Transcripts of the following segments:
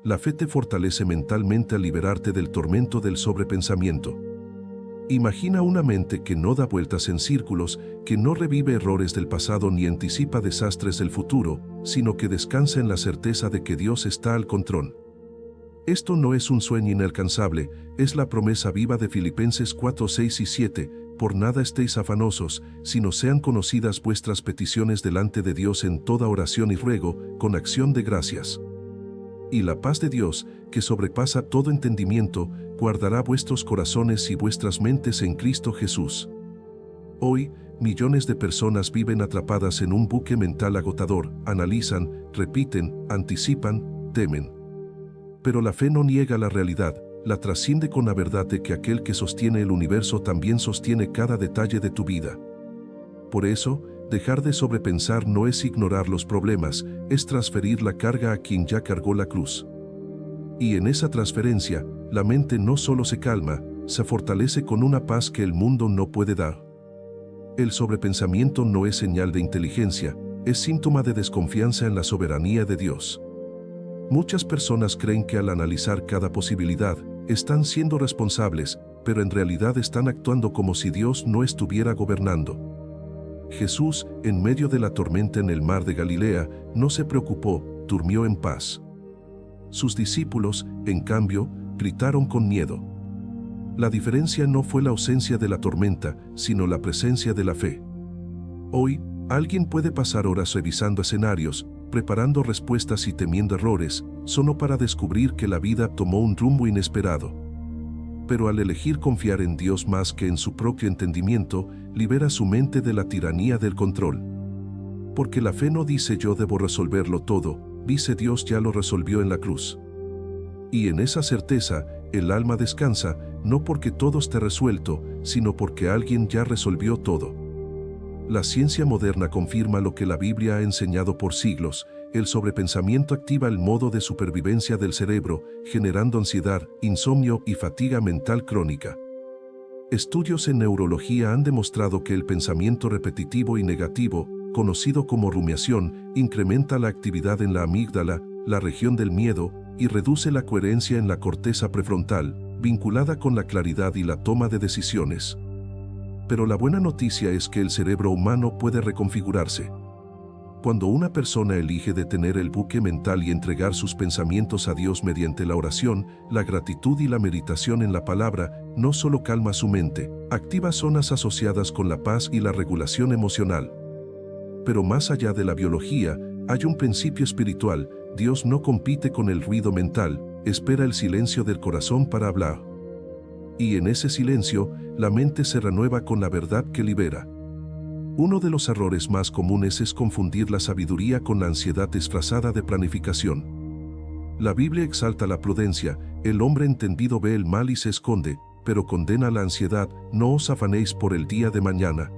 la fe te fortalece mentalmente al liberarte del tormento del sobrepensamiento. Imagina una mente que no da vueltas en círculos, que no revive errores del pasado ni anticipa desastres del futuro, sino que descansa en la certeza de que Dios está al control. Esto no es un sueño inalcanzable, es la promesa viva de Filipenses 4, 6 y 7, por nada estéis afanosos, sino sean conocidas vuestras peticiones delante de Dios en toda oración y ruego, con acción de gracias. Y la paz de Dios, que sobrepasa todo entendimiento, guardará vuestros corazones y vuestras mentes en Cristo Jesús. Hoy, millones de personas viven atrapadas en un buque mental agotador, analizan, repiten, anticipan, temen. Pero la fe no niega la realidad, la trasciende con la verdad de que aquel que sostiene el universo también sostiene cada detalle de tu vida. Por eso, dejar de sobrepensar no es ignorar los problemas, es transferir la carga a quien ya cargó la cruz. Y en esa transferencia, la mente no solo se calma, se fortalece con una paz que el mundo no puede dar. El sobrepensamiento no es señal de inteligencia, es síntoma de desconfianza en la soberanía de Dios. Muchas personas creen que al analizar cada posibilidad, están siendo responsables, pero en realidad están actuando como si Dios no estuviera gobernando. Jesús, en medio de la tormenta en el mar de Galilea, no se preocupó, durmió en paz. Sus discípulos, en cambio, gritaron con miedo. La diferencia no fue la ausencia de la tormenta, sino la presencia de la fe. Hoy, alguien puede pasar horas revisando escenarios, preparando respuestas y temiendo errores, solo para descubrir que la vida tomó un rumbo inesperado. Pero al elegir confiar en Dios más que en su propio entendimiento, libera su mente de la tiranía del control. Porque la fe no dice yo debo resolverlo todo, dice Dios ya lo resolvió en la cruz. Y en esa certeza, el alma descansa, no porque todo esté resuelto, sino porque alguien ya resolvió todo. La ciencia moderna confirma lo que la Biblia ha enseñado por siglos: el sobrepensamiento activa el modo de supervivencia del cerebro, generando ansiedad, insomnio y fatiga mental crónica. Estudios en neurología han demostrado que el pensamiento repetitivo y negativo, conocido como rumiación, incrementa la actividad en la amígdala, la región del miedo, y reduce la coherencia en la corteza prefrontal, vinculada con la claridad y la toma de decisiones. Pero la buena noticia es que el cerebro humano puede reconfigurarse. Cuando una persona elige detener el buque mental y entregar sus pensamientos a Dios mediante la oración, la gratitud y la meditación en la palabra, no solo calma su mente, activa zonas asociadas con la paz y la regulación emocional. Pero más allá de la biología, hay un principio espiritual: Dios no compite con el ruido mental, espera el silencio del corazón para hablar. Y en ese silencio, la mente se renueva con la verdad que libera. Uno de los errores más comunes es confundir la sabiduría con la ansiedad disfrazada de planificación. La Biblia exalta la prudencia: el hombre entendido ve el mal y se esconde, pero condena la ansiedad: no os afanéis por el día de mañana.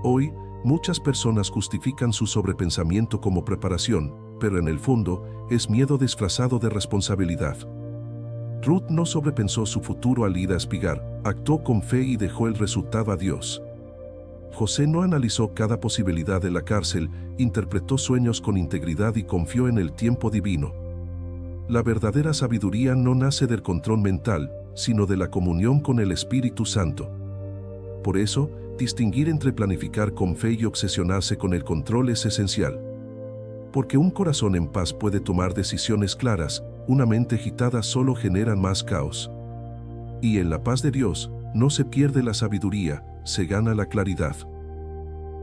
Hoy, muchas personas justifican su sobrepensamiento como preparación, pero en el fondo, es miedo disfrazado de responsabilidad. Ruth no sobrepensó su futuro al ir a espigar, actuó con fe y dejó el resultado a Dios. José no analizó cada posibilidad de la cárcel, interpretó sueños con integridad y confió en el tiempo divino. La verdadera sabiduría no nace del control mental, sino de la comunión con el Espíritu Santo. Por eso, distinguir entre planificar con fe y obsesionarse con el control es esencial. Porque un corazón en paz puede tomar decisiones claras, una mente agitada solo genera más caos. Y en la paz de Dios, no se pierde la sabiduría, se gana la claridad.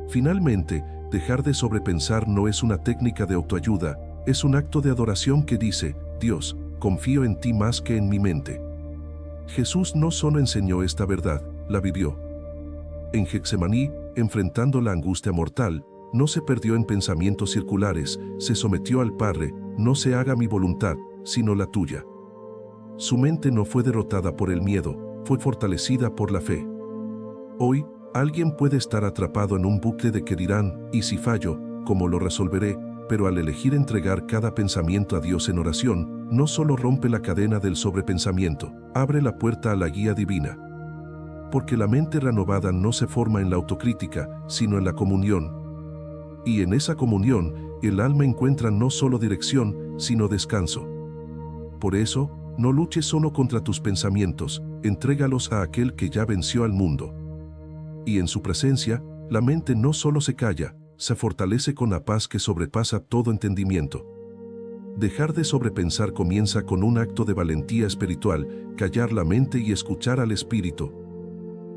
Finalmente, dejar de sobrepensar no es una técnica de autoayuda, es un acto de adoración que dice: Dios, confío en ti más que en mi mente. Jesús no solo enseñó esta verdad, la vivió. En Getsemaní, enfrentando la angustia mortal, no se perdió en pensamientos circulares, se sometió al Padre: no se haga mi voluntad, sino la tuya. Su mente no fue derrotada por el miedo, fue fortalecida por la fe. Hoy, alguien puede estar atrapado en un bucle de que dirán: ¿y si fallo, cómo lo resolveré? Pero al elegir entregar cada pensamiento a Dios en oración, no solo rompe la cadena del sobrepensamiento, abre la puerta a la guía divina. Porque la mente renovada no se forma en la autocrítica, sino en la comunión. Y en esa comunión, el alma encuentra no solo dirección, sino descanso. Por eso, no luches solo contra tus pensamientos, entrégalos a aquel que ya venció al mundo. Y en su presencia, la mente no solo se calla, se fortalece con la paz que sobrepasa todo entendimiento. Dejar de sobrepensar comienza con un acto de valentía espiritual, callar la mente y escuchar al espíritu.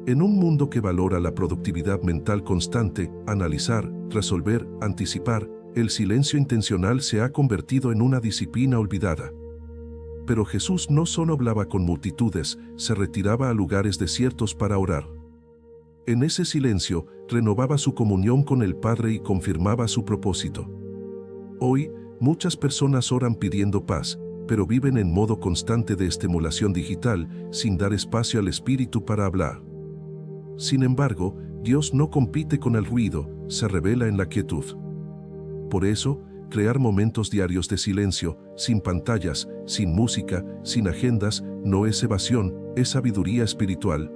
En un mundo que valora la productividad mental constante, analizar, resolver, anticipar, el silencio intencional se ha convertido en una disciplina olvidada. Pero Jesús no solo hablaba con multitudes, se retiraba a lugares desiertos para orar. En ese silencio, renovaba su comunión con el Padre y confirmaba su propósito. Hoy, muchas personas oran pidiendo paz, pero viven en modo constante de estimulación digital, sin dar espacio al Espíritu para hablar. Sin embargo, Dios no compite con el ruido, se revela en la quietud. Por eso, crear momentos diarios de silencio, sin pantallas, sin música, sin agendas, no es evasión, es sabiduría espiritual.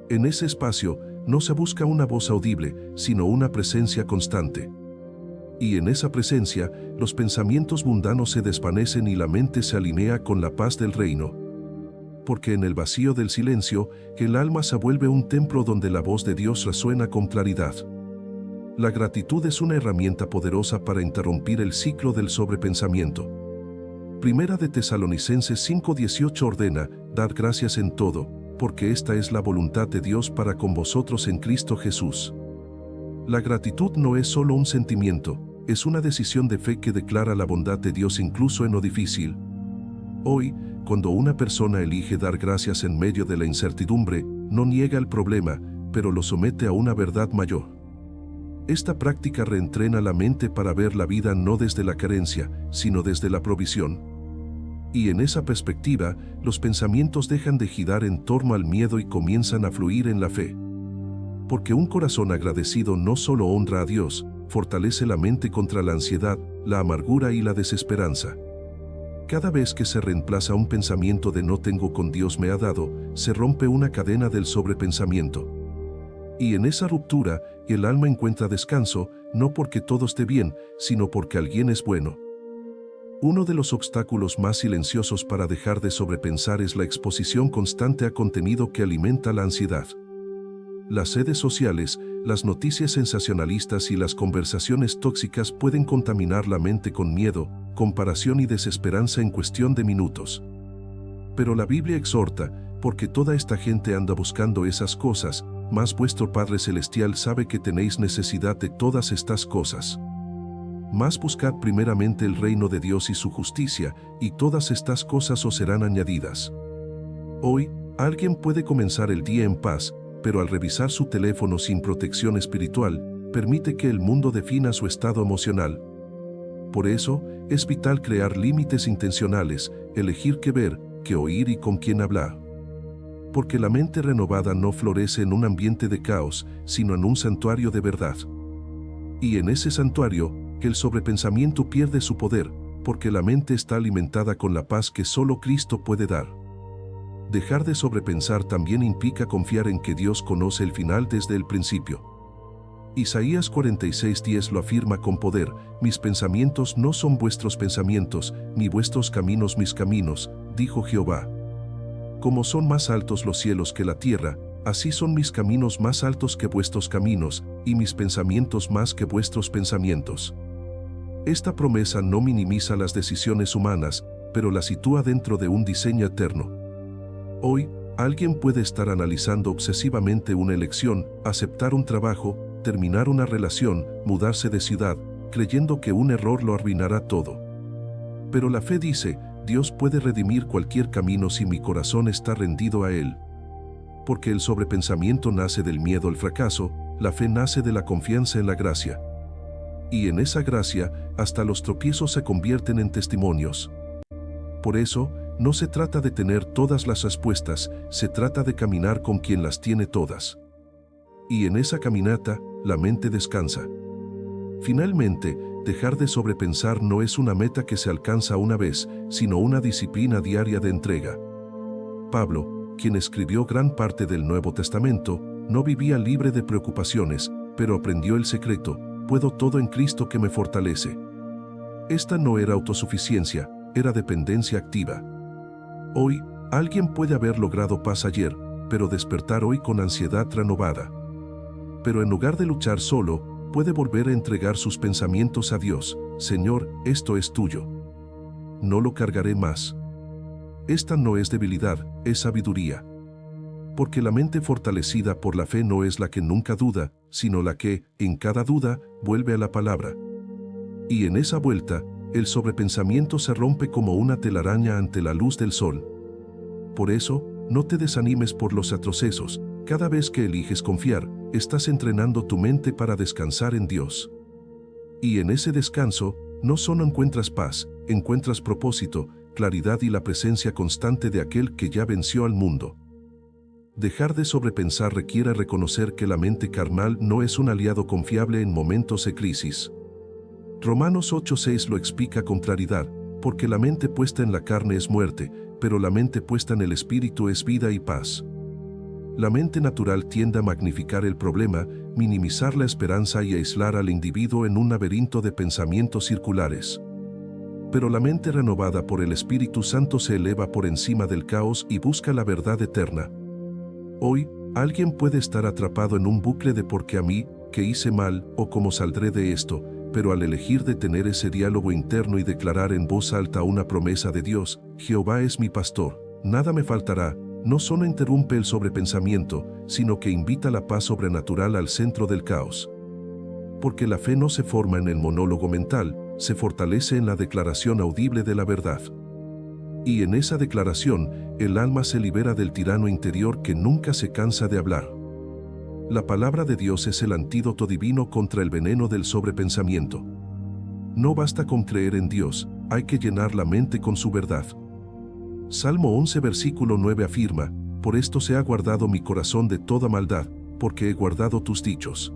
En ese espacio, no se busca una voz audible, sino una presencia constante. Y en esa presencia, los pensamientos mundanos se desvanecen y la mente se alinea con la paz del reino. Porque en el vacío del silencio, el alma se vuelve un templo donde la voz de Dios resuena con claridad. La gratitud es una herramienta poderosa para interrumpir el ciclo del sobrepensamiento. Primera de Tesalonicenses 5:18 ordena, dad gracias en todo, porque esta es la voluntad de Dios para con vosotros en Cristo Jesús. La gratitud no es solo un sentimiento, es una decisión de fe que declara la bondad de Dios incluso en lo difícil. Hoy, cuando una persona elige dar gracias en medio de la incertidumbre, no niega el problema, pero lo somete a una verdad mayor. Esta práctica reentrena la mente para ver la vida no desde la carencia, sino desde la provisión. Y en esa perspectiva, los pensamientos dejan de girar en torno al miedo y comienzan a fluir en la fe. Porque un corazón agradecido no solo honra a Dios, fortalece la mente contra la ansiedad, la amargura y la desesperanza. Cada vez que se reemplaza un pensamiento de no tengo con Dios me ha dado, se rompe una cadena del sobrepensamiento. Y en esa ruptura, el alma encuentra descanso, no porque todo esté bien, sino porque alguien es bueno. Uno de los obstáculos más silenciosos para dejar de sobrepensar es la exposición constante a contenido que alimenta la ansiedad. Las redes sociales, las noticias sensacionalistas y las conversaciones tóxicas pueden contaminar la mente con miedo, comparación y desesperanza en cuestión de minutos. Pero la Biblia exhorta, porque toda esta gente anda buscando esas cosas, mas vuestro Padre Celestial sabe que tenéis necesidad de todas estas cosas. Mas buscad primeramente el reino de Dios y su justicia, y todas estas cosas os serán añadidas. Hoy, alguien puede comenzar el día en paz, pero al revisar su teléfono sin protección espiritual, permite que el mundo defina su estado emocional. Por eso, es vital crear límites intencionales, elegir qué ver, qué oír y con quién hablar. Porque la mente renovada no florece en un ambiente de caos, sino en un santuario de verdad. Y en ese santuario, el sobrepensamiento pierde su poder, porque la mente está alimentada con la paz que solo Cristo puede dar. Dejar de sobrepensar también implica confiar en que Dios conoce el final desde el principio. Isaías 46:10 lo afirma con poder, mis pensamientos no son vuestros pensamientos, ni vuestros caminos mis caminos, dijo Jehová. Como son más altos los cielos que la tierra, así son mis caminos más altos que vuestros caminos, y mis pensamientos más que vuestros pensamientos. Esta promesa no minimiza las decisiones humanas, pero las sitúa dentro de un diseño eterno. Hoy, alguien puede estar analizando obsesivamente una elección, aceptar un trabajo, terminar una relación, mudarse de ciudad, creyendo que un error lo arruinará todo. Pero la fe dice, Dios puede redimir cualquier camino si mi corazón está rendido a Él. Porque el sobrepensamiento nace del miedo al fracaso, la fe nace de la confianza en la gracia. Y en esa gracia, hasta los tropiezos se convierten en testimonios. Por eso, no se trata de tener todas las respuestas, se trata de caminar con quien las tiene todas. Y en esa caminata, la mente descansa. Finalmente, dejar de sobrepensar no es una meta que se alcanza una vez, sino una disciplina diaria de entrega. Pablo, quien escribió gran parte del Nuevo Testamento, no vivía libre de preocupaciones, pero aprendió el secreto, puedo todo en Cristo que me fortalece. Esta no era autosuficiencia, era dependencia activa. Hoy, alguien puede haber logrado paz ayer, pero despertar hoy con ansiedad renovada. Pero en lugar de luchar solo, puede volver a entregar sus pensamientos a Dios. Señor, esto es tuyo. No lo cargaré más. Esta no es debilidad, es sabiduría. Porque la mente fortalecida por la fe no es la que nunca duda, sino la que, en cada duda, vuelve a la palabra. Y en esa vuelta, el sobrepensamiento se rompe como una telaraña ante la luz del sol. Por eso, no te desanimes por los retrocesos. Cada vez que eliges confiar, estás entrenando tu mente para descansar en Dios. Y en ese descanso, no solo encuentras paz, encuentras propósito, claridad y la presencia constante de aquel que ya venció al mundo. Dejar de sobrepensar requiere reconocer que la mente carnal no es un aliado confiable en momentos de crisis. Romanos 8:6 lo explica con claridad, porque la mente puesta en la carne es muerte, pero la mente puesta en el espíritu es vida y paz. La mente natural tiende a magnificar el problema, minimizar la esperanza y aislar al individuo en un laberinto de pensamientos circulares. Pero la mente renovada por el Espíritu Santo se eleva por encima del caos y busca la verdad eterna. Hoy, alguien puede estar atrapado en un bucle de ¿por qué a mí?, ¿qué hice mal?, o ¿cómo saldré de esto?, pero al elegir detener ese diálogo interno y declarar en voz alta una promesa de Dios, Jehová es mi pastor, nada me faltará, no solo interrumpe el sobrepensamiento, sino que invita la paz sobrenatural al centro del caos. Porque la fe no se forma en el monólogo mental, se fortalece en la declaración audible de la verdad. Y en esa declaración, el alma se libera del tirano interior que nunca se cansa de hablar. La palabra de Dios es el antídoto divino contra el veneno del sobrepensamiento. No basta con creer en Dios, hay que llenar la mente con su verdad. Salmo 11 versículo 9 afirma, por esto se ha guardado mi corazón de toda maldad, porque he guardado tus dichos.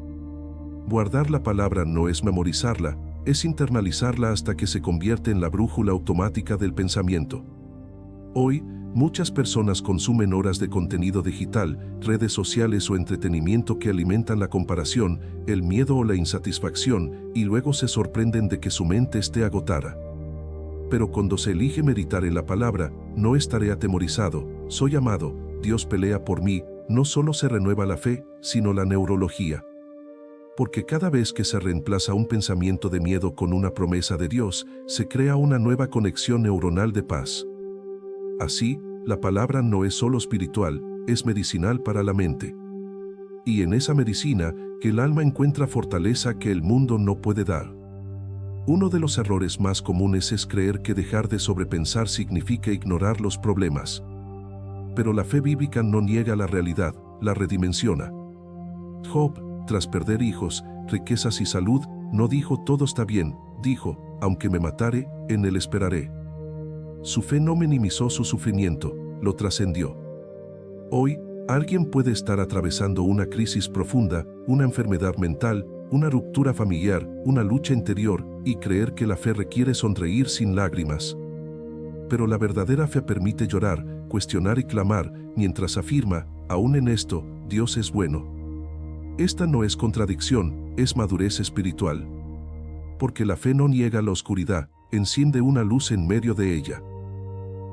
Guardar la palabra no es memorizarla, es internalizarla hasta que se convierte en la brújula automática del pensamiento. Hoy, muchas personas consumen horas de contenido digital, redes sociales o entretenimiento que alimentan la comparación, el miedo o la insatisfacción, y luego se sorprenden de que su mente esté agotada. Pero cuando se elige meditar en la palabra, no estaré atemorizado, soy amado, Dios pelea por mí, no solo se renueva la fe, sino la neurología. Porque cada vez que se reemplaza un pensamiento de miedo con una promesa de Dios, se crea una nueva conexión neuronal de paz. Así, la palabra no es solo espiritual, es medicinal para la mente. Y en esa medicina, que el alma encuentra fortaleza que el mundo no puede dar. Uno de los errores más comunes es creer que dejar de sobrepensar significa ignorar los problemas. Pero la fe bíblica no niega la realidad, la redimensiona. Job, tras perder hijos, riquezas y salud, no dijo todo está bien, dijo, aunque me matare, en él esperaré. Su fe no minimizó su sufrimiento, lo trascendió. Hoy, alguien puede estar atravesando una crisis profunda, una enfermedad mental, una ruptura familiar, una lucha interior, y creer que la fe requiere sonreír sin lágrimas. Pero la verdadera fe permite llorar, cuestionar y clamar, mientras afirma, aún en esto, Dios es bueno. Esta no es contradicción, es madurez espiritual. Porque la fe no niega la oscuridad, enciende una luz en medio de ella.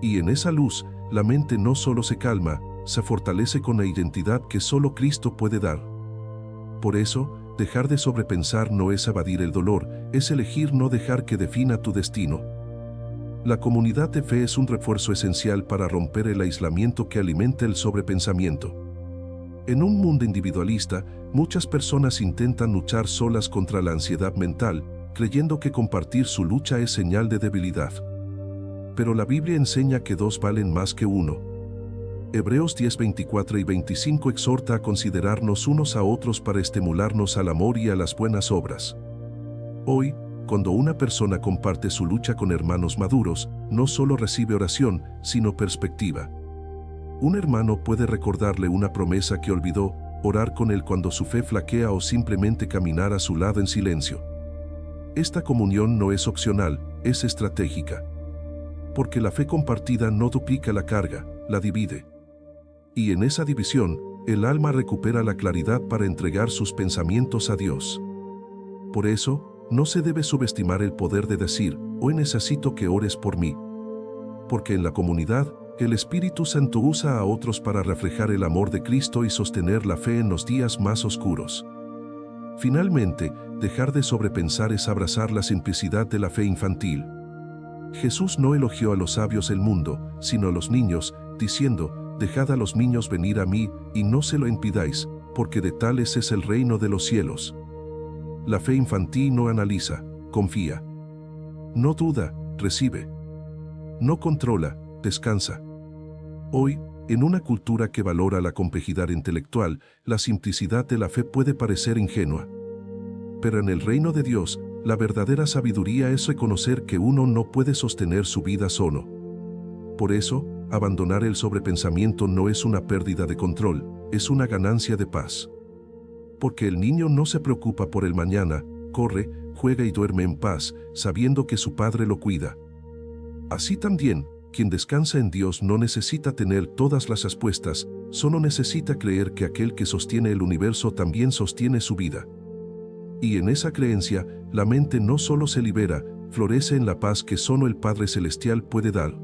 Y en esa luz, la mente no solo se calma, se fortalece con la identidad que solo Cristo puede dar. Por eso, dejar de sobrepensar no es evadir el dolor, es elegir no dejar que defina tu destino. La comunidad de fe es un refuerzo esencial para romper el aislamiento que alimenta el sobrepensamiento. En un mundo individualista, muchas personas intentan luchar solas contra la ansiedad mental, creyendo que compartir su lucha es señal de debilidad. Pero la Biblia enseña que dos valen más que uno. Hebreos 10, 24 y 25 exhorta a considerarnos unos a otros para estimularnos al amor y a las buenas obras. Hoy, cuando una persona comparte su lucha con hermanos maduros, no solo recibe oración, sino perspectiva. Un hermano puede recordarle una promesa que olvidó, orar con él cuando su fe flaquea o simplemente caminar a su lado en silencio. Esta comunión no es opcional, es estratégica. Porque la fe compartida no duplica la carga, la divide. Y en esa división, el alma recupera la claridad para entregar sus pensamientos a Dios. Por eso, no se debe subestimar el poder de decir, hoy necesito que ores por mí, porque en la comunidad, el Espíritu Santo usa a otros para reflejar el amor de Cristo y sostener la fe en los días más oscuros. Finalmente, dejar de sobrepensar es abrazar la simplicidad de la fe infantil. Jesús no elogió a los sabios del mundo, sino a los niños, diciendo: «Dejad a los niños venir a mí, y no se lo impidáis, porque de tales es el reino de los cielos». La fe infantil no analiza, confía. No duda, recibe. No controla, descansa. Hoy, en una cultura que valora la complejidad intelectual, la simplicidad de la fe puede parecer ingenua. Pero en el reino de Dios, la verdadera sabiduría es reconocer que uno no puede sostener su vida solo. Por eso, abandonar el sobrepensamiento no es una pérdida de control, es una ganancia de paz. Porque el niño no se preocupa por el mañana, corre, juega y duerme en paz, sabiendo que su padre lo cuida. Así también, quien descansa en Dios no necesita tener todas las respuestas, solo necesita creer que aquel que sostiene el universo también sostiene su vida. Y en esa creencia, la mente no solo se libera, florece en la paz que solo el Padre Celestial puede dar.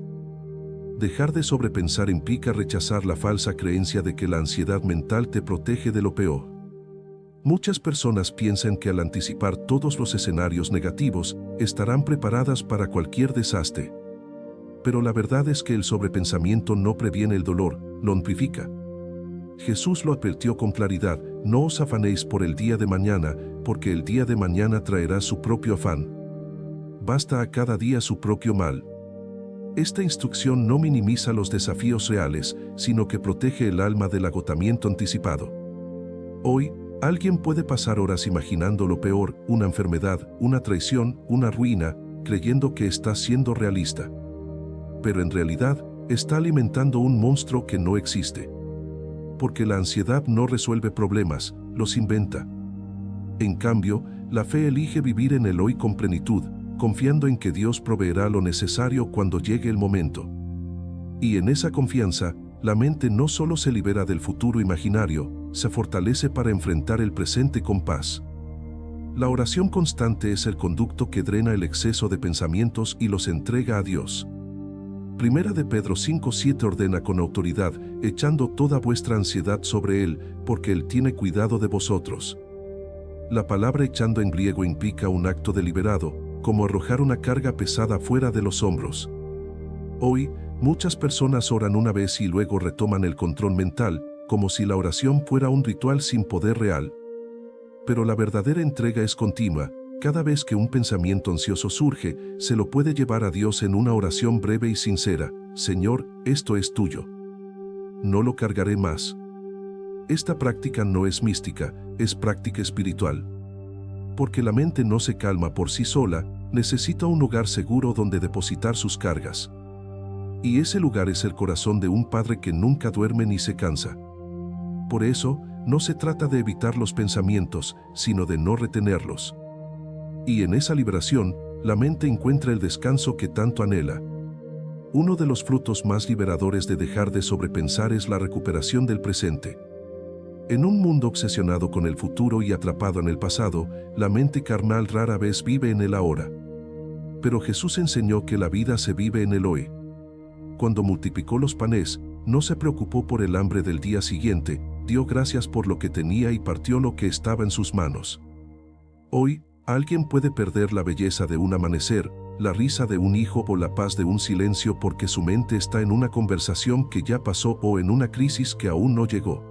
Dejar de sobrepensar implica rechazar la falsa creencia de que la ansiedad mental te protege de lo peor. Muchas personas piensan que al anticipar todos los escenarios negativos, estarán preparadas para cualquier desastre. Pero la verdad es que el sobrepensamiento no previene el dolor, lo amplifica. Jesús lo advirtió con claridad: «No os afanéis por el día de mañana, porque el día de mañana traerá su propio afán. Basta a cada día su propio mal». Esta instrucción no minimiza los desafíos reales, sino que protege el alma del agotamiento anticipado. Hoy, alguien puede pasar horas imaginando lo peor, una enfermedad, una traición, una ruina, creyendo que está siendo realista. Pero en realidad, está alimentando un monstruo que no existe. Porque la ansiedad no resuelve problemas, los inventa. En cambio, la fe elige vivir en el hoy con plenitud, confiando en que Dios proveerá lo necesario cuando llegue el momento. Y en esa confianza, la mente no solo se libera del futuro imaginario, se fortalece para enfrentar el presente con paz. La oración constante es el conducto que drena el exceso de pensamientos y los entrega a Dios. Primera de Pedro 5:7 ordena con autoridad: «Echando toda vuestra ansiedad sobre Él, porque Él tiene cuidado de vosotros». La palabra echando en griego implica un acto deliberado, como arrojar una carga pesada fuera de los hombros. Hoy, muchas personas oran una vez y luego retoman el control mental, como si la oración fuera un ritual sin poder real. Pero la verdadera entrega es continua. Cada vez que un pensamiento ansioso surge, se lo puede llevar a Dios en una oración breve y sincera: «Señor, esto es tuyo. No lo cargaré más». Esta práctica no es mística, es práctica espiritual. Porque la mente no se calma por sí sola, necesita un lugar seguro donde depositar sus cargas. Y ese lugar es el corazón de un padre que nunca duerme ni se cansa. Por eso, no se trata de evitar los pensamientos, sino de no retenerlos. Y en esa liberación, la mente encuentra el descanso que tanto anhela. Uno de los frutos más liberadores de dejar de sobrepensar es la recuperación del presente. En un mundo obsesionado con el futuro y atrapado en el pasado, la mente carnal rara vez vive en el ahora. Pero Jesús enseñó que la vida se vive en el hoy. Cuando multiplicó los panes, no se preocupó por el hambre del día siguiente, dio gracias por lo que tenía y partió lo que estaba en sus manos. Hoy, alguien puede perder la belleza de un amanecer, la risa de un hijo o la paz de un silencio porque su mente está en una conversación que ya pasó o en una crisis que aún no llegó.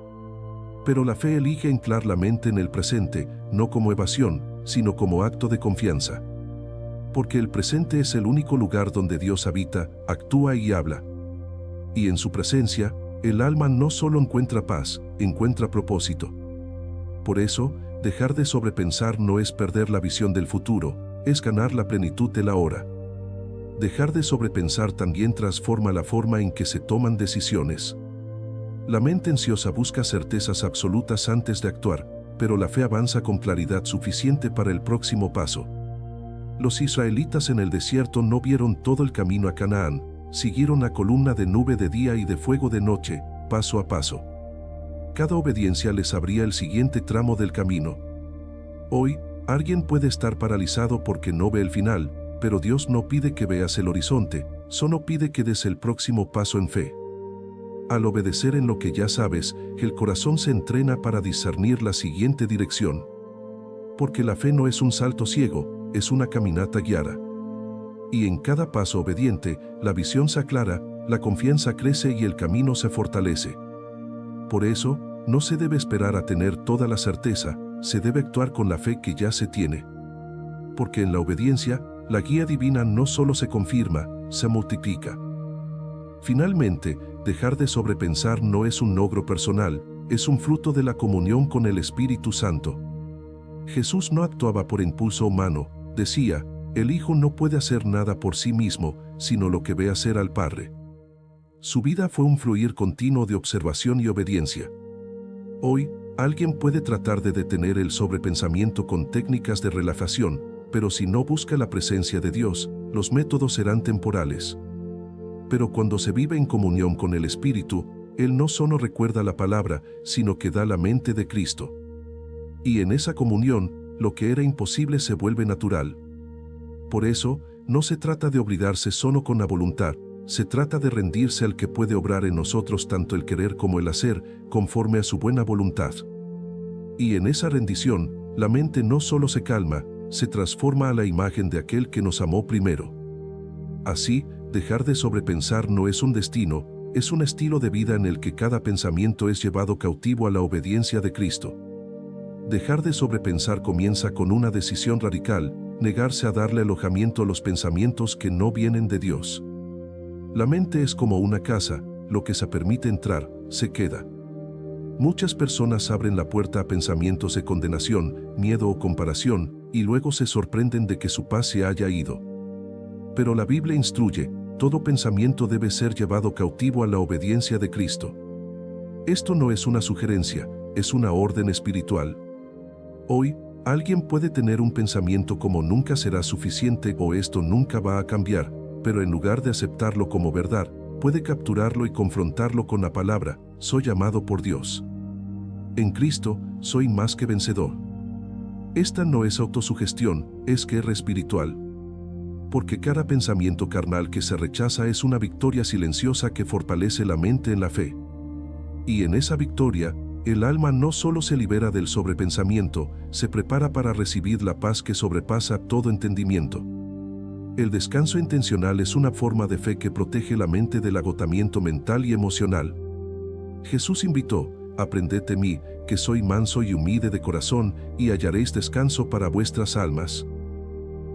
Pero la fe elige anclar la mente en el presente, no como evasión, sino como acto de confianza. Porque el presente es el único lugar donde Dios habita, actúa y habla. Y en su presencia, el alma no solo encuentra paz, encuentra propósito. Por eso, dejar de sobrepensar no es perder la visión del futuro, es ganar la plenitud del ahora. Dejar de sobrepensar también transforma la forma en que se toman decisiones. La mente ansiosa busca certezas absolutas antes de actuar, pero la fe avanza con claridad suficiente para el próximo paso. Los israelitas en el desierto no vieron todo el camino a Canaán, siguieron la columna de nube de día y de fuego de noche, paso a paso. Cada obediencia les abría el siguiente tramo del camino. Hoy, alguien puede estar paralizado porque no ve el final, pero Dios no pide que veas el horizonte, solo pide que des el próximo paso en fe. Al obedecer en lo que ya sabes, el corazón se entrena para discernir la siguiente dirección. Porque la fe no es un salto ciego, es una caminata guiada. Y en cada paso obediente, la visión se aclara, la confianza crece y el camino se fortalece. Por eso, no se debe esperar a tener toda la certeza, se debe actuar con la fe que ya se tiene. Porque en la obediencia, la guía divina no solo se confirma, se multiplica. Finalmente, dejar de sobrepensar no es un logro personal, es un fruto de la comunión con el Espíritu Santo. Jesús no actuaba por impulso humano, decía, el Hijo no puede hacer nada por sí mismo, sino lo que ve hacer al Padre. Su vida fue un fluir continuo de observación y obediencia. Hoy, alguien puede tratar de detener el sobrepensamiento con técnicas de relajación, pero si no busca la presencia de Dios, los métodos serán temporales. Pero cuando se vive en comunión con el Espíritu, Él no solo recuerda la palabra, sino que da la mente de Cristo. Y en esa comunión, lo que era imposible se vuelve natural. Por eso, no se trata de obligarse solo con la voluntad, se trata de rendirse al que puede obrar en nosotros tanto el querer como el hacer, conforme a su buena voluntad. Y en esa rendición, la mente no solo se calma, se transforma a la imagen de aquel que nos amó primero. Así, dejar de sobrepensar no es un destino, es un estilo de vida en el que cada pensamiento es llevado cautivo a la obediencia de Cristo. Dejar de sobrepensar comienza con una decisión radical, negarse a darle alojamiento a los pensamientos que no vienen de Dios. La mente es como una casa, lo que se permite entrar, se queda. Muchas personas abren la puerta a pensamientos de condenación, miedo o comparación, y luego se sorprenden de que su paz se haya ido. Pero la Biblia instruye, todo pensamiento debe ser llevado cautivo a la obediencia de Cristo. Esto no es una sugerencia, es una orden espiritual. Hoy, alguien puede tener un pensamiento como nunca será suficiente o esto nunca va a cambiar, pero en lugar de aceptarlo como verdad, puede capturarlo y confrontarlo con la palabra, soy amado por Dios. En Cristo, soy más que vencedor. Esta no es autosugestión, es guerra espiritual. Porque cada pensamiento carnal que se rechaza es una victoria silenciosa que fortalece la mente en la fe. Y en esa victoria, el alma no solo se libera del sobrepensamiento, se prepara para recibir la paz que sobrepasa todo entendimiento. El descanso intencional es una forma de fe que protege la mente del agotamiento mental y emocional. Jesús invitó, aprended de mí, que soy manso y humilde de corazón, y hallaréis descanso para vuestras almas.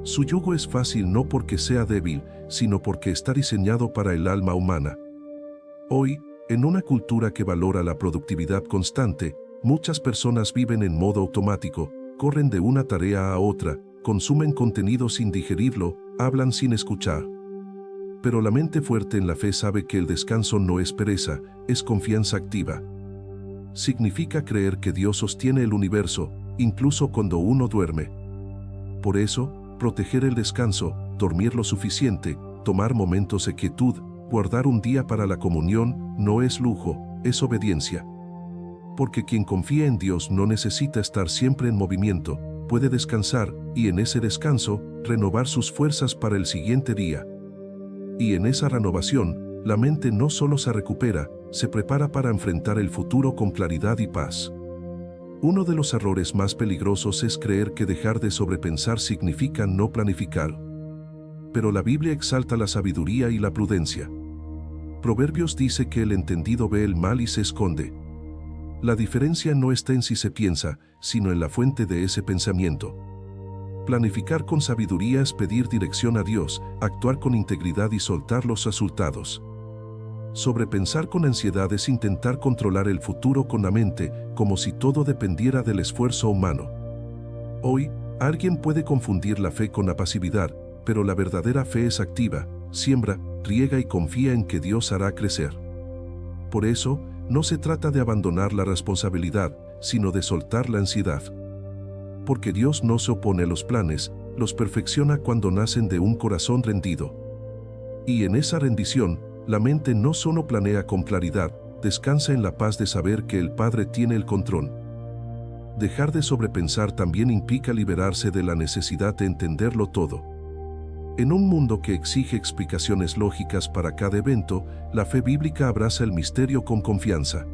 Su yugo es fácil no porque sea débil, sino porque está diseñado para el alma humana. Hoy, en una cultura que valora la productividad constante, muchas personas viven en modo automático, corren de una tarea a otra, consumen contenido sin digerirlo, hablan sin escuchar. Pero la mente fuerte en la fe sabe que el descanso no es pereza, es confianza activa. Significa creer que Dios sostiene el universo, incluso cuando uno duerme. Por eso, proteger el descanso, dormir lo suficiente, tomar momentos de quietud, guardar un día para la comunión, no es lujo, es obediencia. Porque quien confía en Dios no necesita estar siempre en movimiento, puede descansar, y en ese descanso, renovar sus fuerzas para el siguiente día. Y en esa renovación, la mente no solo se recupera, se prepara para enfrentar el futuro con claridad y paz. Uno de los errores más peligrosos es creer que dejar de sobrepensar significa no planificar. Pero la Biblia exalta la sabiduría y la prudencia. Proverbios dice que el entendido ve el mal y se esconde. La diferencia no está en si se piensa, sino en la fuente de ese pensamiento. Planificar con sabiduría es pedir dirección a Dios, actuar con integridad y soltar los resultados. Sobrepensar con ansiedad es intentar controlar el futuro con la mente, como si todo dependiera del esfuerzo humano. Hoy, alguien puede confundir la fe con la pasividad, pero la verdadera fe es activa, siembra, riega y confía en que Dios hará crecer. Por eso, no se trata de abandonar la responsabilidad, sino de soltar la ansiedad. Porque Dios no se opone a los planes, los perfecciona cuando nacen de un corazón rendido. Y en esa rendición, la mente no solo planea con claridad, descansa en la paz de saber que el Padre tiene el control. Dejar de sobrepensar también implica liberarse de la necesidad de entenderlo todo. En un mundo que exige explicaciones lógicas para cada evento, la fe bíblica abraza el misterio con confianza.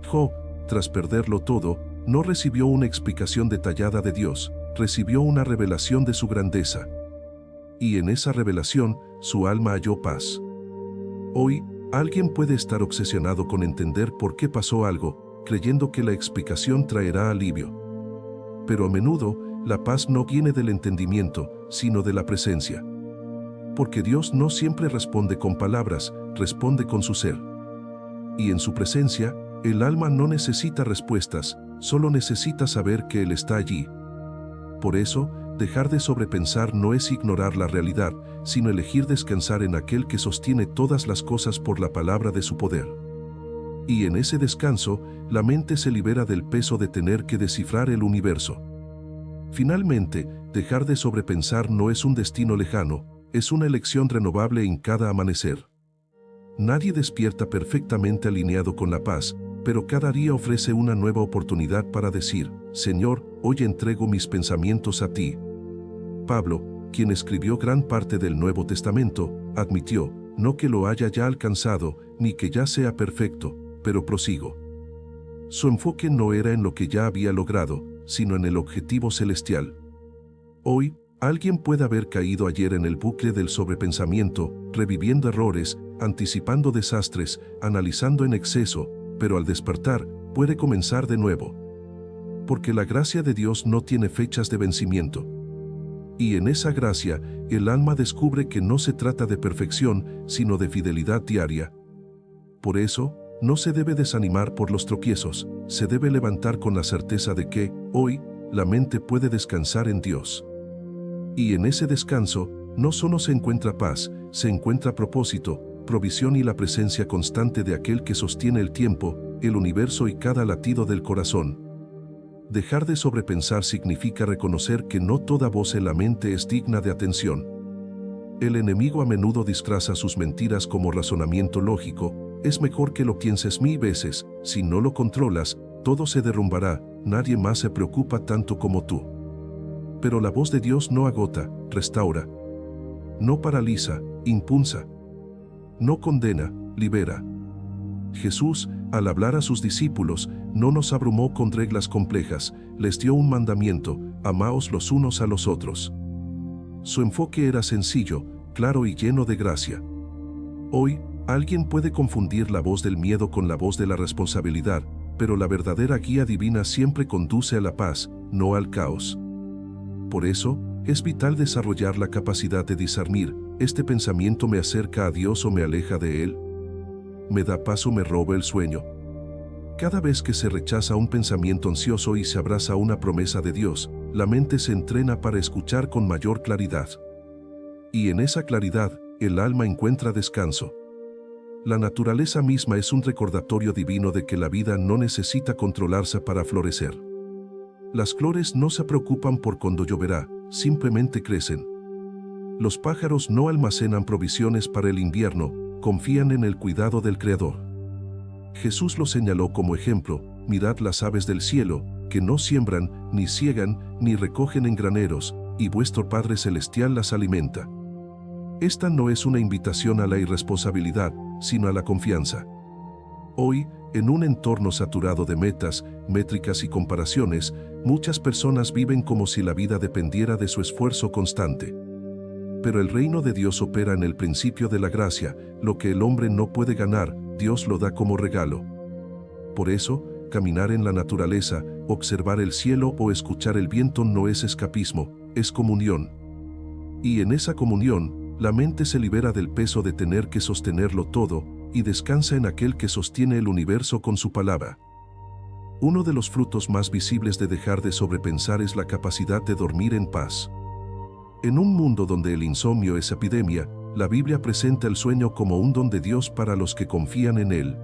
Job, tras perderlo todo, no recibió una explicación detallada de Dios, recibió una revelación de su grandeza. Y en esa revelación, su alma halló paz. Hoy, alguien puede estar obsesionado con entender por qué pasó algo, creyendo que la explicación traerá alivio. Pero a menudo, la paz no viene del entendimiento, sino de la presencia. Porque Dios no siempre responde con palabras, responde con su ser. Y en su presencia, el alma no necesita respuestas, solo necesita saber que Él está allí. Por eso, dejar de sobrepensar no es ignorar la realidad, sino elegir descansar en aquel que sostiene todas las cosas por la palabra de su poder. Y en ese descanso, la mente se libera del peso de tener que descifrar el universo. Finalmente, dejar de sobrepensar no es un destino lejano, es una elección renovable en cada amanecer. Nadie despierta perfectamente alineado con la paz, pero cada día ofrece una nueva oportunidad para decir, Señor, hoy entrego mis pensamientos a ti. Pablo, quien escribió gran parte del Nuevo Testamento, admitió, no que lo haya ya alcanzado, ni que ya sea perfecto, pero prosigo. Su enfoque no era en lo que ya había logrado, sino en el objetivo celestial. Hoy, alguien puede haber caído ayer en el bucle del sobrepensamiento, reviviendo errores, anticipando desastres, analizando en exceso, pero al despertar, puede comenzar de nuevo. Porque la gracia de Dios no tiene fechas de vencimiento. Y en esa gracia, el alma descubre que no se trata de perfección, sino de fidelidad diaria. Por eso, no se debe desanimar por los tropiezos, se debe levantar con la certeza de que, hoy, la mente puede descansar en Dios. Y en ese descanso, no solo se encuentra paz, se encuentra propósito, provisión y la presencia constante de aquel que sostiene el tiempo, el universo y cada latido del corazón. Dejar de sobrepensar significa reconocer que no toda voz en la mente es digna de atención. El enemigo a menudo disfraza sus mentiras como razonamiento lógico. Es mejor que lo pienses 1000 veces, si no lo controlas, todo se derrumbará, nadie más se preocupa tanto como tú. Pero la voz de Dios no agota, restaura. No paraliza, impulsa. No condena, libera. Jesús, al hablar a sus discípulos, no nos abrumó con reglas complejas, les dio un mandamiento, amaos los unos a los otros. Su enfoque era sencillo, claro y lleno de gracia. Hoy, alguien puede confundir la voz del miedo con la voz de la responsabilidad, pero la verdadera guía divina siempre conduce a la paz, no al caos. Por eso, es vital desarrollar la capacidad de discernir, ¿este pensamiento me acerca a Dios o me aleja de Él? ¿Me da paz o me roba el sueño? Cada vez que se rechaza un pensamiento ansioso y se abraza una promesa de Dios, la mente se entrena para escuchar con mayor claridad. Y en esa claridad, el alma encuentra descanso. La naturaleza misma es un recordatorio divino de que la vida no necesita controlarse para florecer. Las flores no se preocupan por cuándo lloverá, simplemente crecen. Los pájaros no almacenan provisiones para el invierno, confían en el cuidado del Creador. Jesús lo señaló como ejemplo, mirad las aves del cielo, que no siembran, ni ciegan, ni recogen en graneros, y vuestro Padre Celestial las alimenta. Esta no es una invitación a la irresponsabilidad, sino a la confianza. Hoy, en un entorno saturado de metas, métricas y comparaciones, muchas personas viven como si la vida dependiera de su esfuerzo constante. Pero el reino de Dios opera en el principio de la gracia, lo que el hombre no puede ganar, Dios lo da como regalo. Por eso, caminar en la naturaleza, observar el cielo o escuchar el viento no es escapismo, es comunión. Y en esa comunión, la mente se libera del peso de tener que sostenerlo todo, y descansa en aquel que sostiene el universo con su palabra. Uno de los frutos más visibles de dejar de sobrepensar es la capacidad de dormir en paz. En un mundo donde el insomnio es epidemia, la Biblia presenta el sueño como un don de Dios para los que confían en Él.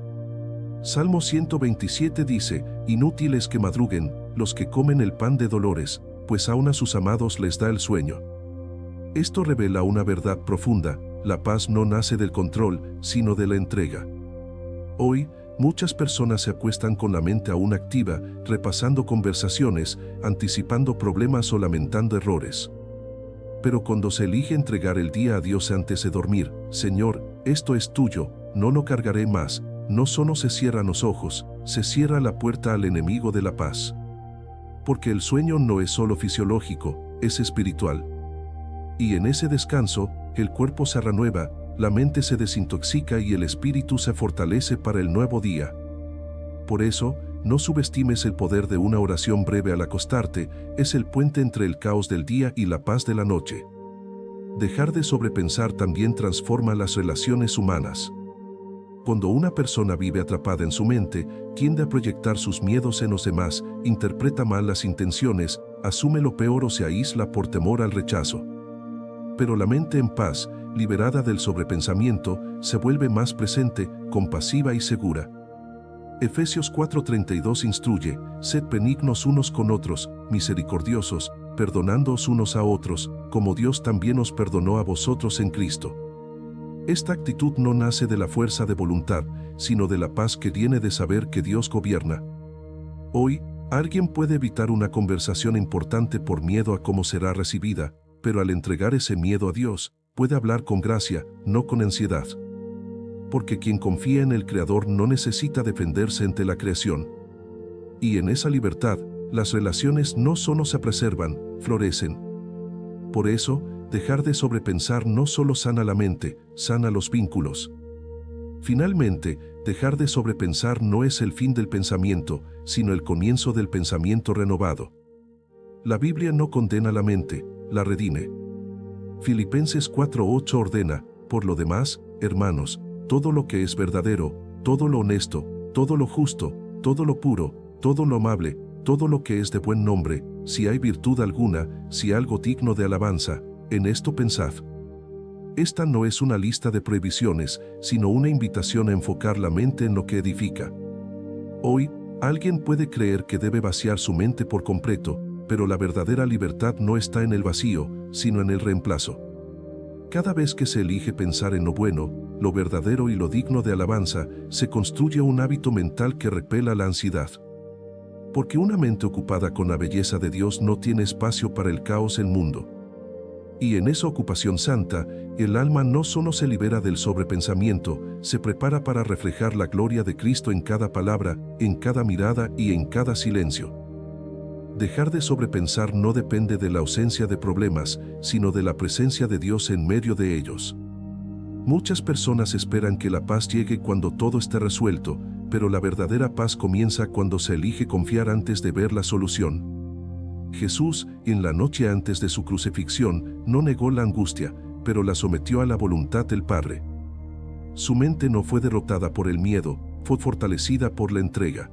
Salmo 127 dice, inútiles que madruguen, los que comen el pan de dolores, pues aún a sus amados les da el sueño. Esto revela una verdad profunda, la paz no nace del control, sino de la entrega. Hoy, muchas personas se acuestan con la mente aún activa, repasando conversaciones, anticipando problemas o lamentando errores. Pero cuando se elige entregar el día a Dios antes de dormir, Señor, esto es tuyo, no lo cargaré más, no solo se cierran los ojos, se cierra la puerta al enemigo de la paz. Porque el sueño no es solo fisiológico, es espiritual. Y en ese descanso, el cuerpo se renueva, la mente se desintoxica y el espíritu se fortalece para el nuevo día. Por eso, no subestimes el poder de una oración breve al acostarte, es el puente entre el caos del día y la paz de la noche. Dejar de sobrepensar también transforma las relaciones humanas. Cuando una persona vive atrapada en su mente, tiende a proyectar sus miedos en los demás, interpreta mal las intenciones, asume lo peor o se aísla por temor al rechazo. Pero la mente en paz, liberada del sobrepensamiento, se vuelve más presente, compasiva y segura. Efesios 4:32 instruye: sed benignos unos con otros, misericordiosos, perdonándoos unos a otros, como Dios también os perdonó a vosotros en Cristo. Esta actitud no nace de la fuerza de voluntad, sino de la paz que viene de saber que Dios gobierna. Hoy, alguien puede evitar una conversación importante por miedo a cómo será recibida, pero al entregar ese miedo a Dios, puede hablar con gracia, no con ansiedad. Porque quien confía en el Creador no necesita defenderse ante la creación. Y en esa libertad, las relaciones no solo se preservan, florecen. Por eso, dejar de sobrepensar no solo sana la mente, sana los vínculos. Finalmente, dejar de sobrepensar no es el fin del pensamiento, sino el comienzo del pensamiento renovado. La Biblia no condena la mente, la redime. Filipenses 4:8 ordena: por lo demás, hermanos, todo lo que es verdadero, todo lo honesto, todo lo justo, todo lo puro, todo lo amable, todo lo que es de buen nombre, si hay virtud alguna, si algo digno de alabanza, en esto pensad. Esta no es una lista de prohibiciones, sino una invitación a enfocar la mente en lo que edifica. Hoy, alguien puede creer que debe vaciar su mente por completo, pero la verdadera libertad no está en el vacío, sino en el reemplazo. Cada vez que se elige pensar en lo bueno, lo verdadero y lo digno de alabanza, se construye un hábito mental que repela la ansiedad. Porque una mente ocupada con la belleza de Dios no tiene espacio para el caos del mundo. Y en esa ocupación santa, el alma no solo se libera del sobrepensamiento, se prepara para reflejar la gloria de Cristo en cada palabra, en cada mirada y en cada silencio. Dejar de sobrepensar no depende de la ausencia de problemas, sino de la presencia de Dios en medio de ellos. Muchas personas esperan que la paz llegue cuando todo esté resuelto, pero la verdadera paz comienza cuando se elige confiar antes de ver la solución. Jesús, en la noche antes de su crucifixión, no negó la angustia, pero la sometió a la voluntad del Padre. Su mente no fue derrotada por el miedo, fue fortalecida por la entrega.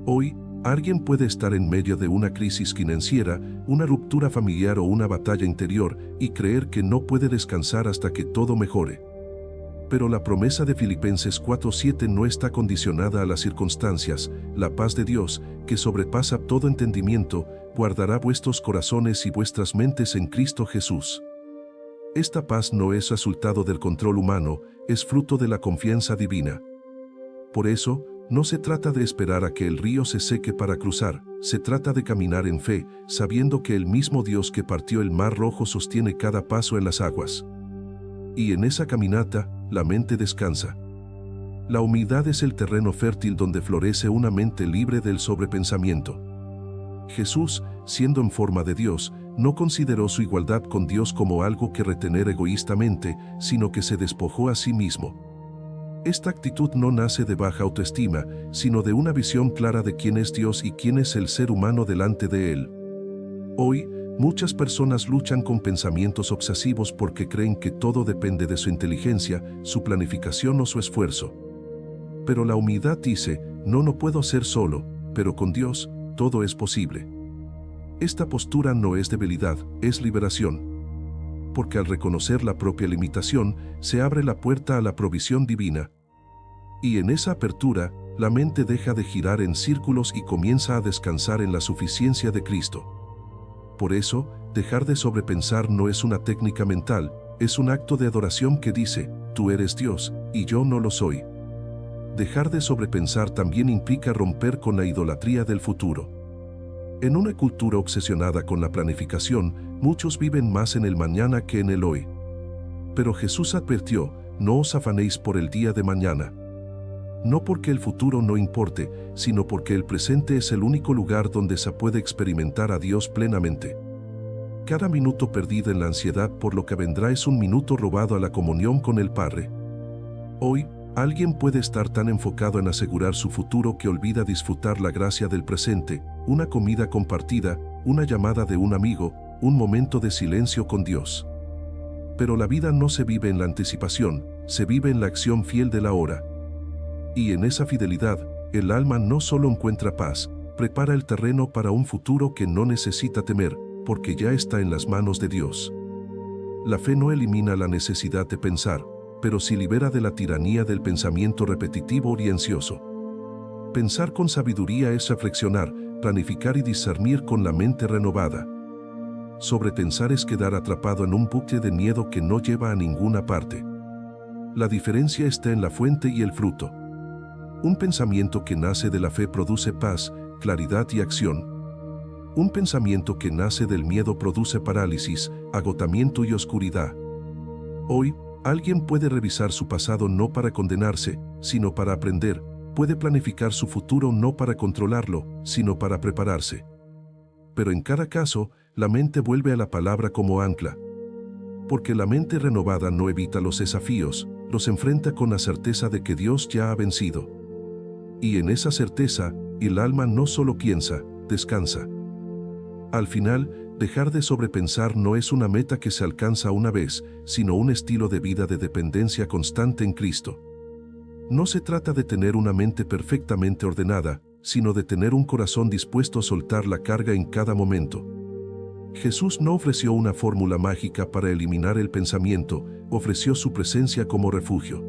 Hoy, alguien puede estar en medio de una crisis financiera, una ruptura familiar o una batalla interior y creer que no puede descansar hasta que todo mejore. Pero la promesa de Filipenses 4:7 no está condicionada a las circunstancias. La paz de Dios, que sobrepasa todo entendimiento, guardará vuestros corazones y vuestras mentes en Cristo Jesús. Esta paz no es resultado del control humano, es fruto de la confianza divina. Por eso, no se trata de esperar a que el río se seque para cruzar, se trata de caminar en fe, sabiendo que el mismo Dios que partió el mar rojo sostiene cada paso en las aguas. Y en esa caminata, la mente descansa. La humildad es el terreno fértil donde florece una mente libre del sobrepensamiento. Jesús, siendo en forma de Dios, no consideró su igualdad con Dios como algo que retener egoístamente, sino que se despojó a sí mismo. Esta actitud no nace de baja autoestima, sino de una visión clara de quién es Dios y quién es el ser humano delante de Él. Hoy, muchas personas luchan con pensamientos obsesivos porque creen que todo depende de su inteligencia, su planificación o su esfuerzo. Pero la humildad dice: no puedo hacer solo, pero con Dios, todo es posible. Esta postura no es debilidad, es liberación. Porque al reconocer la propia limitación, se abre la puerta a la provisión divina. Y en esa apertura, la mente deja de girar en círculos y comienza a descansar en la suficiencia de Cristo. Por eso, dejar de sobrepensar no es una técnica mental, es un acto de adoración que dice: tú eres Dios, y yo no lo soy. Dejar de sobrepensar también implica romper con la idolatría del futuro. En una cultura obsesionada con la planificación, muchos viven más en el mañana que en el hoy. Pero Jesús advirtió, no os afanéis por el día de mañana. No porque el futuro no importe, sino porque el presente es el único lugar donde se puede experimentar a Dios plenamente. Cada minuto perdido en la ansiedad por lo que vendrá es un minuto robado a la comunión con el Padre. Hoy, alguien puede estar tan enfocado en asegurar su futuro que olvida disfrutar la gracia del presente, una comida compartida, una llamada de un amigo, un momento de silencio con Dios. Pero la vida no se vive en la anticipación, se vive en la acción fiel de la hora. Y en esa fidelidad, el alma no solo encuentra paz, prepara el terreno para un futuro que no necesita temer, porque ya está en las manos de Dios. La fe no elimina la necesidad de pensar, pero sí libera de la tiranía del pensamiento repetitivo y ansioso. Pensar con sabiduría es reflexionar, planificar y discernir con la mente renovada. Sobrepensar es quedar atrapado en un bucle de miedo que no lleva a ninguna parte. La diferencia está en la fuente y el fruto. Un pensamiento que nace de la fe produce paz, claridad y acción. Un pensamiento que nace del miedo produce parálisis, agotamiento y oscuridad. Hoy, alguien puede revisar su pasado no para condenarse, sino para aprender, puede planificar su futuro no para controlarlo, sino para prepararse. Pero en cada caso, la mente vuelve a la palabra como ancla. Porque la mente renovada no evita los desafíos, los enfrenta con la certeza de que Dios ya ha vencido. Y en esa certeza, el alma no solo piensa, descansa. Al final, dejar de sobrepensar no es una meta que se alcanza una vez, sino un estilo de vida de dependencia constante en Cristo. No se trata de tener una mente perfectamente ordenada, sino de tener un corazón dispuesto a soltar la carga en cada momento. Jesús no ofreció una fórmula mágica para eliminar el pensamiento, ofreció su presencia como refugio.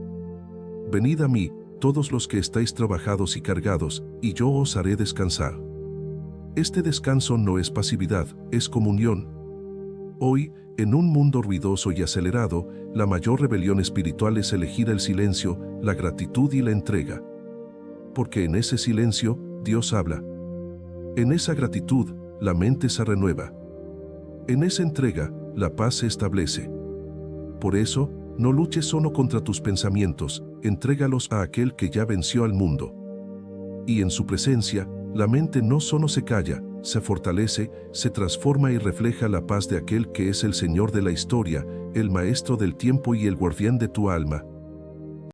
Venid a mí, todos los que estáis trabajados y cargados, y yo os haré descansar. Este descanso no es pasividad, es comunión. Hoy, en un mundo ruidoso y acelerado, la mayor rebelión espiritual es elegir el silencio, la gratitud y la entrega. Porque en ese silencio, Dios habla. En esa gratitud, la mente se renueva. En esa entrega, la paz se establece. Por eso, no luches solo contra tus pensamientos, entrégalos a aquel que ya venció al mundo. Y en su presencia, la mente no solo se calla, se fortalece, se transforma y refleja la paz de aquel que es el Señor de la historia, el Maestro del tiempo y el guardián de tu alma.